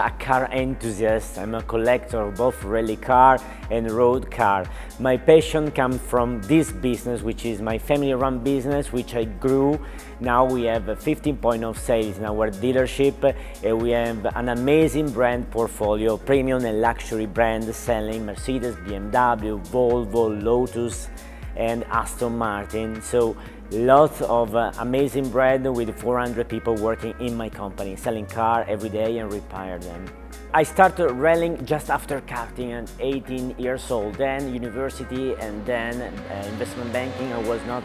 a car enthusiast. I'm a collector of both rally car and road car. My passion comes from this business, which is my family-run business, which I grew. Now we have 15 points of sales in our dealership. We have an amazing brand portfolio, premium and luxury brands selling Mercedes, BMW, Volvo, Lotus and Aston Martin. So lots of amazing brand with 400 people working in my company, selling cars every day and repair them. I started rallying just after karting at 18 years old, then university and then investment banking. I was not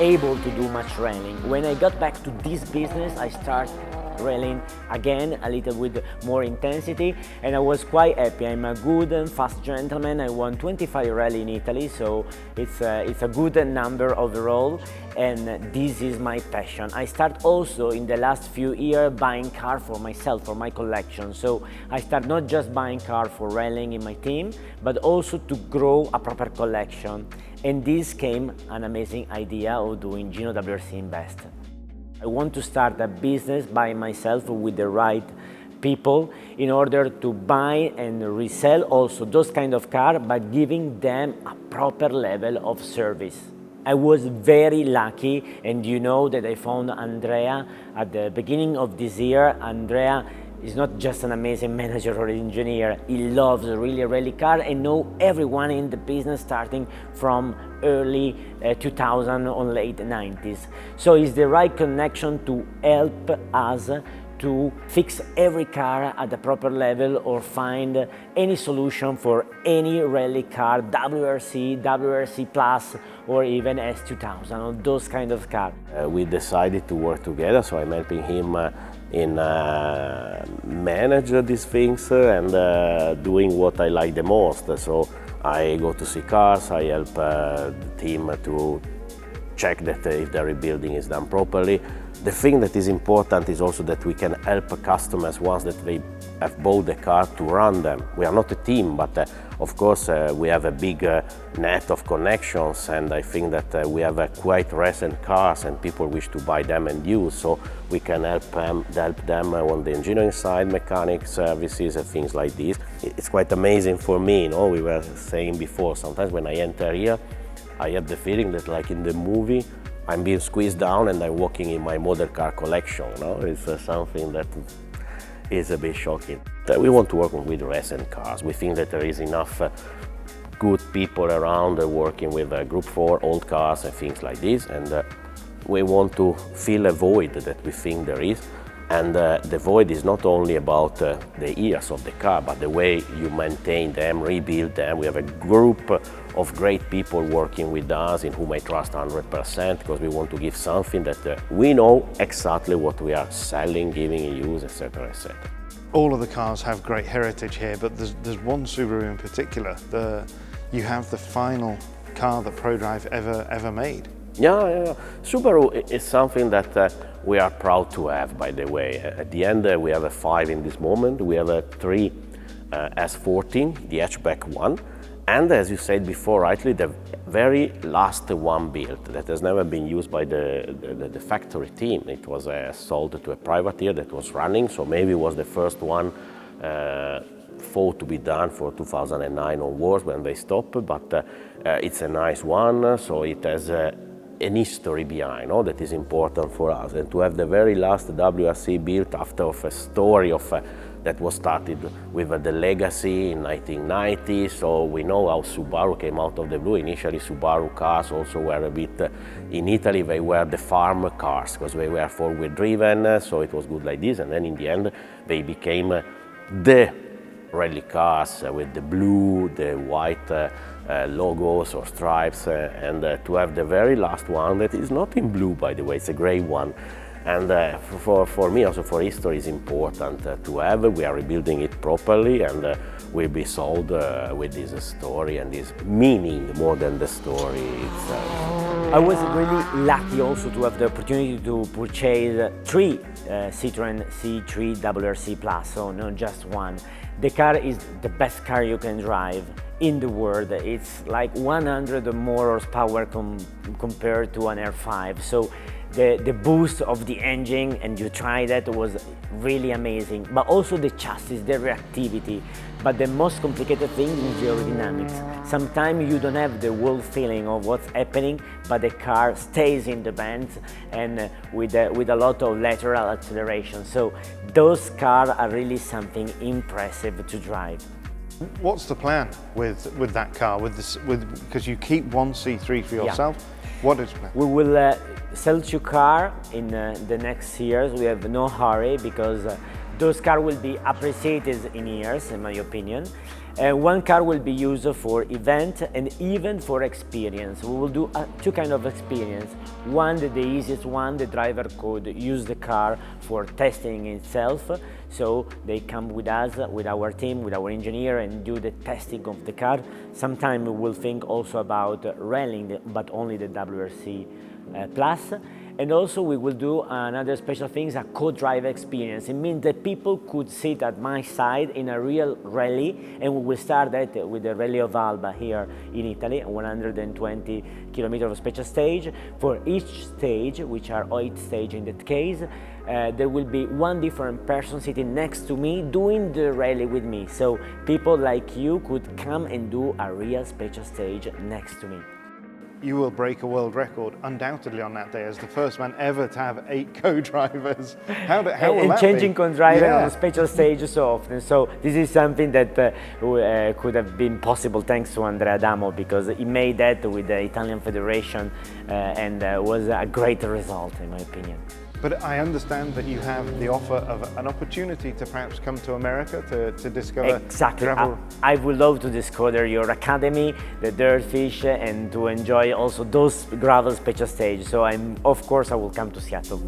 able to do much rallying. When I got back to this business, I started rallying again, a little with more intensity, and I was quite happy. I'm a good and fast gentleman. I won 25 rally in Italy, so it's a good number overall, and this is my passion. I start also in the last few years buying car for myself, for my collection. So I start not just buying car for rallying in my team, but also to grow a proper collection. And this came an amazing idea of doing Gino WRC Invest. I want to start a business by myself with the right people in order to buy and resell also those kind of cars, but giving them a proper level of service. I was very lucky, and you know that I found Andrea at the beginning of this year. Andrea is not just an amazing manager or engineer, he loves really rally car and know everyone in the business starting from early 2000 or late 90s. So it's the right connection to help us to fix every car at the proper level or find any solution for any rally car, WRC, WRC Plus, or even S2000, or those kind of cars. We decided to work together, so I'm helping him in manage these things and doing what I like the most. So I go to see cars, I help the team to check that if the rebuilding is done properly. The thing that is important is also that we can help customers once that they have bought the car to run them. We are not a team, but of course we have a big net of connections, and I think that we have quite recent cars and people wish to buy them and use, so we can help them on the engineering side, mechanic services and things like this. It's quite amazing for me, you know, we were saying before, sometimes when I enter here, I have the feeling that like in the movie, I'm being squeezed down and I'm walking in my model car collection. You know? It's something that is a bit shocking. We want to work with recent cars. We think that there is enough good people around working with Group 4, old cars and things like this. And we want to fill a void that we think there is. And the void is not only about the years of the car, but the way you maintain them, rebuild them. We have a group of great people working with us in whom I trust 100%, because we want to give something that we know exactly what we are selling, giving in use, etc., etc. All of the cars have great heritage here, but there's one Subaru in particular. You have the final car that ProDrive ever made. Yeah. Subaru is something that we are proud to have, by the way. At the end, we have a 5 in this moment. We have a 3 S14, the hatchback one. And as you said before, rightly, the very last one built that has never been used by the factory team. It was sold to a privateer that was running, so maybe it was the first one thought to be done for 2009 onwards when they stopped, but it's a nice one, so it has an history behind, that is important for us. And to have the very last WRC built after a story of that was started with the legacy in 1990, so we know how Subaru came out of the blue. Initially Subaru cars also were a bit, in Italy they were the farm cars, because they were four-wheel driven, so it was good like this, and then in the end they became the rally cars with the blue, the white logos or stripes, and to have the very last one that is not in blue, by the way, it's a gray one. And for me, also for history, is important to have. We are rebuilding it properly, and will be sold with this story and this meaning more than the story itself. I was really lucky also to have the opportunity to purchase 3 Citroën C3 WRC Plus, so not just one. The car is the best car you can drive in the world. It's like 100 more horsepower compared to an R5. So the boost of the engine, and you try that, was really amazing. But also the chassis, the reactivity. But the most complicated thing is the aerodynamics. Sometimes you don't have the whole feeling of what's happening, but the car stays in the bands and with a lot of lateral acceleration. So those cars are really something impressive to drive. What's the plan with that car? Because you keep one C3 for yourself. Yeah. What is the plan? We will sell 2 cars in the next years. We have no hurry because those cars will be appreciated in years, in my opinion. One car will be used for event and even for experience. We will do 2 kinds of experience. One, the easiest one, the driver could use the car for testing itself. So they come with us, with our team, with our engineer, and do the testing of the car. Sometimes we will think also about rallying, but only the WRC Plus. And also we will do another special thing, a co-drive experience. It means that people could sit at my side in a real rally, and we will start that with the Rally of Alba here in Italy, 120 kilometers of special stage. For each stage, which are 8 stages in that case, there will be one different person sitting next to me doing the rally with me. So people like you could come and do a real special stage next to me. You will break a world record undoubtedly on that day as the first man ever to have 8 co-drivers. How will and that changing be? co-driver Yeah. on a special stage so often. So this is something that could have been possible thanks to Andrea Adamo, because he made that with the Italian Federation and was a great result in my opinion. But I understand that you have the offer of an opportunity to perhaps come to America to discover exactly. gravel. I would love to discover your academy, the Dirtfish, and to enjoy also those gravel special stage. So of course I will come to Seattle.